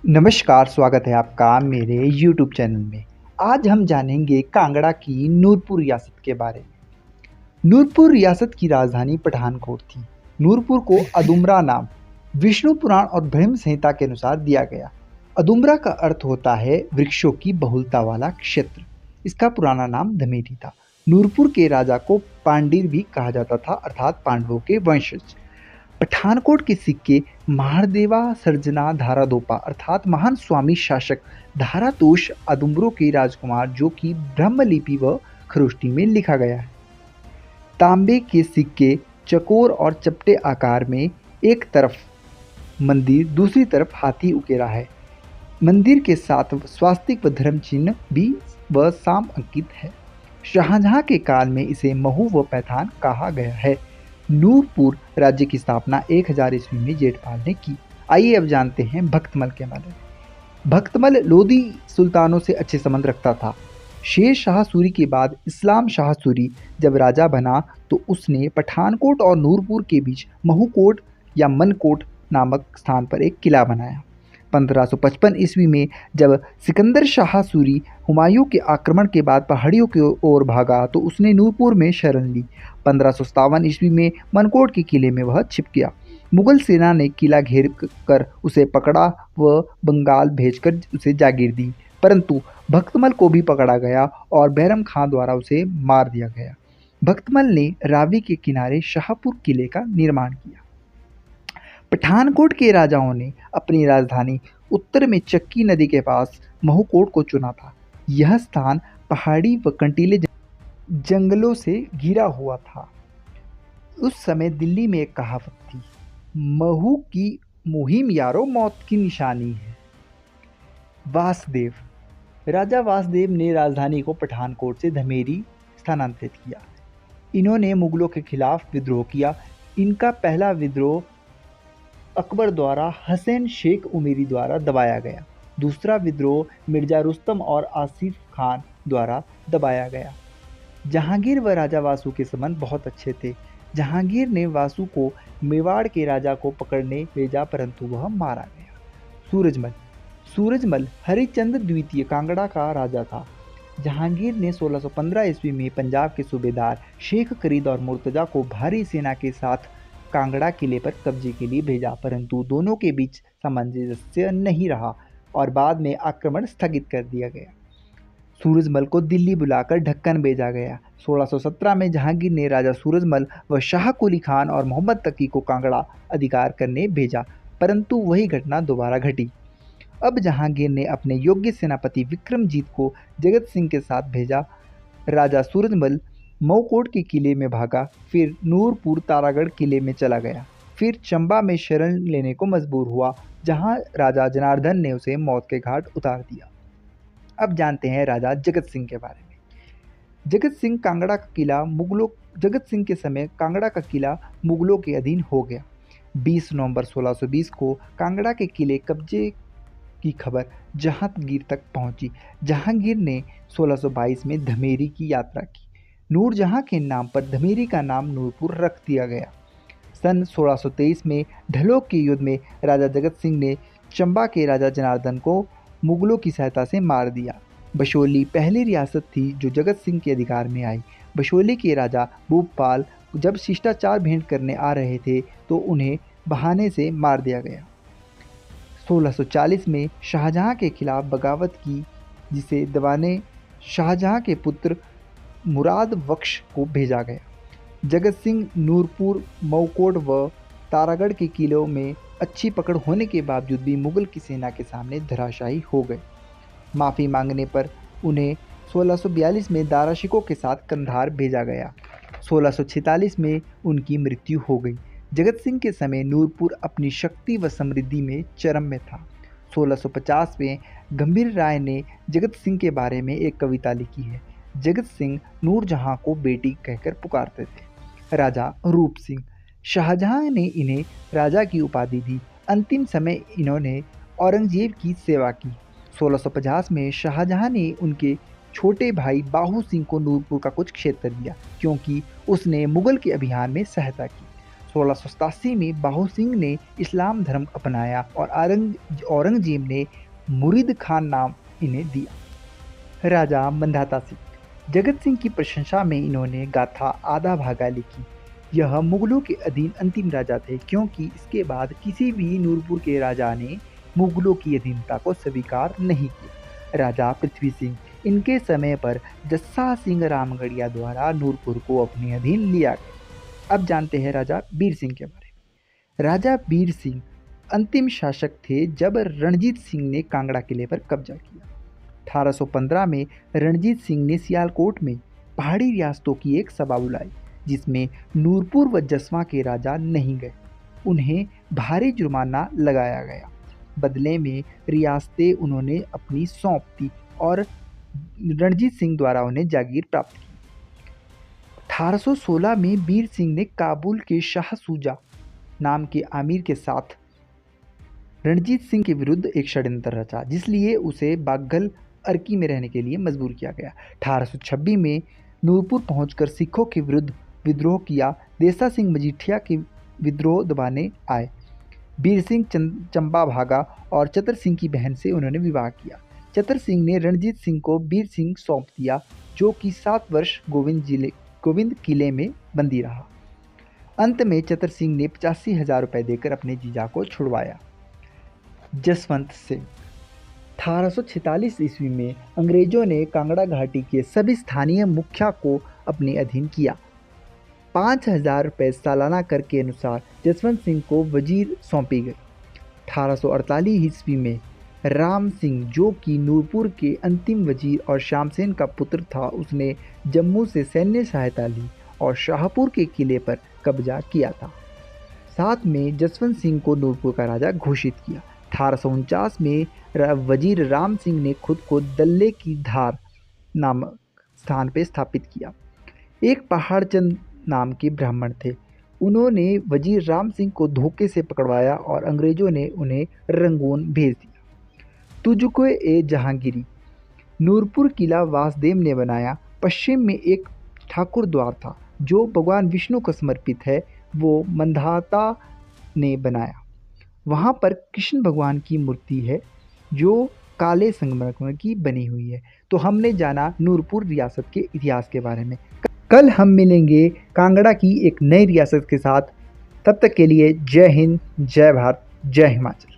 नमस्कार, स्वागत है आपका मेरे यूट्यूब चैनल में। आज हम जानेंगे कांगड़ा की नूरपुर रियासत के बारे में। नूरपुर रियासत की राजधानी पठानकोट थी। नूरपुर को अदुमरा नाम विष्णु पुराण और ब्रह्म संहिता के अनुसार दिया गया। अदुमरा का अर्थ होता है वृक्षों की बहुलता वाला क्षेत्र। इसका पुराना नाम धमेरी था। नूरपुर के राजा को पांडिर भी कहा जाता था, अर्थात पांडवों के वंशज। पठानकोट के सिक्के महादेवा सर्जना धारादोपा अर्थात महान स्वामी शासक धारातोष अदुम्बरों के राजकुमार जो कि ब्रह्मलिपि व खरोष्टी में लिखा गया है। तांबे के सिक्के चकोर और चपटे आकार में, एक तरफ मंदिर दूसरी तरफ हाथी उकेरा है। मंदिर के साथ स्वास्तिक व धर्म चिन्ह भी व साम अंकित है। शाहजहां के काल में इसे महू व पैठान कहा गया है। नूरपुर राज्य की स्थापना 1000 ईस्वी में जेठपाल ने की। आइए अब जानते हैं भक्तमल के बारे में। भक्तमल लोदी सुल्तानों से अच्छे संबंध रखता था। शेर शाह सूरी के बाद इस्लाम शाह सूरी जब राजा बना तो उसने पठानकोट और नूरपुर के बीच महूकोट या मनकोट नामक स्थान पर एक किला बनाया। 1555 ईस्वी में जब सिकंदर शाह सूरी हुमायूं के आक्रमण के बाद पहाड़ियों की ओर भागा तो उसने नूरपुर में शरण ली। 1557 ईस्वी में मनकोट के किले में वह छिप गया। मुगल सेना ने किला घेर कर उसे पकड़ा व बंगाल भेजकर उसे जागीर दी, परंतु भक्तमल को भी पकड़ा गया और बैरम खां द्वारा उसे मार दिया गया। भक्तमल ने रावी के किनारे शाहपुर किले का निर्माण किया। पठानकोट के राजाओं ने अपनी राजधानी उत्तर में चक्की नदी के पास महूकोट को चुना था। यह स्थान पहाड़ी व कंटीले जंगलों से घिरा हुआ था। उस समय दिल्ली में एक कहावत थी, महू की मुहिम यारो मौत की निशानी है। वासुदेव राजा वासुदेव ने राजधानी को पठानकोट से धमेरी स्थानांतरित किया। इन्होंने मुगलों के खिलाफ विद्रोह किया। इनका पहला विद्रोह अकबर द्वारा हसैन शेख उमेरी द्वारा दबाया गया। दूसरा विद्रोह मिर्जा रुस्तम और आसिफ खान द्वारा दबाया गया। जहांगीर व राजा वासु के संबंध बहुत अच्छे थे। जहांगीर ने वासु को मेवाड़ के राजा को पकड़ने भेजा, परंतु वह मारा गया। सूरजमल हरिचंद्र द्वितीय कांगड़ा का राजा था। जहांगीर ने 1615 ईस्वी में पंजाब के सूबेदार शेख करीद और मुर्तजा को भारी सेना के साथ कांगड़ा किले पर कब्जे के लिए भेजा, परंतु दोनों के बीच सामंजस्य नहीं रहा और बाद में आक्रमण स्थगित कर दिया गया। सूरजमल को दिल्ली बुलाकर ढक्कन भेजा गया। 1617 में जहांगीर ने राजा सूरजमल व शाह कुली खान और मोहम्मद तकी को कांगड़ा अधिकार करने भेजा, परंतु वही घटना दोबारा घटी। अब जहांगीर ने अपने योग्य सेनापति विक्रमजीत को जगत सिंह के साथ भेजा। राजा सूरजमल मऊकोट के किले में भागा, फिर नूरपुर तारागढ़ किले में चला गया, फिर चंबा में शरण लेने को मजबूर हुआ, जहां राजा जनार्दन ने उसे मौत के घाट उतार दिया। अब जानते हैं राजा जगत सिंह के बारे में। जगत सिंह के समय कांगड़ा का किला मुगलों के अधीन हो गया। 20 नवंबर 1620 को कांगड़ा के किले कब्जे की खबर जहांगीर तक पहुंची। जहांगीर ने 1622 में धमेरी की यात्रा की। नूरजहां के नाम पर धमेरी का नाम नूरपुर रख दिया गया। सन 1623 में ढलोक के युद्ध में राजा जगत सिंह ने चंबा के राजा जनार्दन को मुगलों की सहायता से मार दिया। बशोली पहली रियासत थी जो जगत सिंह के अधिकार में आई। बशोली के राजा भूपाल जब शिष्टाचार भेंट करने आ रहे थे तो उन्हें बहाने से मार दिया गया। 1640 में शाहजहां के खिलाफ बगावत की, जिसे दबाने शाहजहां के पुत्र मुराद बख्श को भेजा गया। जगत सिंह नूरपुर, मऊकोट व तारागढ़ के किलों में अच्छी पकड़ होने के बावजूद भी मुगल की सेना के सामने धराशायी हो गए। माफ़ी मांगने पर उन्हें 1642 में दारा शिकोह के साथ कंधार भेजा गया। 1646 में उनकी मृत्यु हो गई। जगत सिंह के समय नूरपुर अपनी शक्ति व समृद्धि में चरम में था। 1650 में गंभीर राय ने जगत सिंह के बारे में एक कविता लिखी है। जगत सिंह नूरजहां को बेटी कहकर पुकारते थे। राजा रूप सिंह शाहजहां ने इन्हें राजा की उपाधि दी। अंतिम समय इन्होंने औरंगजेब की सेवा की। 1650 में शाहजहां ने उनके छोटे भाई बाहू सिंह को नूरपुर का कुछ क्षेत्र दिया, क्योंकि उसने मुगल के अभियान में सहायता की। 1687 में बाहू सिंह ने इस्लाम धर्म अपनाया और औरंगजेब ने मुरीद खान नाम इन्हें दिया। राजा मंधाता सिंह। जगत सिंह की प्रशंसा में इन्होंने गाथा आधा भागा लिखी। यह मुगलों के अधीन अंतिम राजा थे, क्योंकि इसके बाद किसी भी नूरपुर के राजा ने मुगलों की अधीनता को स्वीकार नहीं किया। राजा पृथ्वी सिंह। इनके समय पर जस्सा सिंह रामगढ़िया द्वारा नूरपुर को अपने अधीन लिया गया। अब जानते हैं राजा बीर सिंह के बारे में। राजा बीर सिंह अंतिम शासक थे जब रणजीत सिंह ने कांगड़ा किले पर कब्जा किया। 1815 में रणजीत सिंह ने सियालकोट में पहाड़ी रियासतों की एक सभा बुलाई, जिसमें नूरपुर व जसवां के राजा नहीं गए। उन्हें भारी जुर्माना लगाया गया। बदले में रियासतें उन्होंने अपनी सौंप दी और रणजीत सिंह द्वारा उन्हें जागीर प्राप्त की। 1816 में बीर सिंह ने काबुल के शाह सूजा नाम के आमिर के साथ रणजीत सिंह के विरुद्ध एक षड्यंत्र रचा, जिसलिए उसे बाघल अर्की में रहने के लिए मजबूर किया गया। 1826 में नूरपुर पहुंचकर सिखों के विरुद्ध विद्रोह किया। देसा सिंह मजीठिया के विद्रोह दबाने आए। बीर सिंह चंबा भागा और चतर सिंह की बहन से उन्होंने विवाह किया। चतर सिंह ने रणजीत सिंह को बीर सिंह सौंप दिया, जो कि 7 वर्ष गोविंद किले में बंदी रहा। अंत में चतर सिंह ने 85,000 रुपये देकर अपने जीजा को छुड़वाया। जसवंत सिंह। 1846 ईस्वी में अंग्रेजों ने कांगड़ा घाटी के सभी स्थानीय मुखिया को अपने अधीन किया। 5,000 रुपये सालाना कर के अनुसार जसवंत सिंह को वजीर सौंपी गई। 1848 ईस्वी में राम सिंह, जो कि नूरपुर के अंतिम वजीर और श्यामसेन का पुत्र था, उसने जम्मू से सैन्य सहायता ली और शाहपुर के किले पर कब्जा किया था। साथ में जसवंत सिंह को नूरपुर का राजा घोषित किया। 1849 में वजीर राम सिंह ने खुद को दल्ले की धार नामक स्थान पर स्थापित किया। एक पहाड़चंद नाम के ब्राह्मण थे। उन्होंने वजीर राम सिंह को धोखे से पकड़वाया और अंग्रेजों ने उन्हें रंगून भेज दिया। तुझको ए जहांगीरी। नूरपुर किला वासुदेव ने बनाया। पश्चिम में एक ठाकुर द्वार था, जो भगवान विष्णु को समर्पित है, वो मंधाता ने बनाया। वहाँ पर कृष्ण भगवान की मूर्ति है, जो काले संगमरमर की बनी हुई है। तो हमने जाना नूरपुर रियासत के इतिहास के बारे में। कल हम मिलेंगे कांगड़ा की एक नई रियासत के साथ। तब तक के लिए जय हिंद, जय भारत, जय हिमाचल।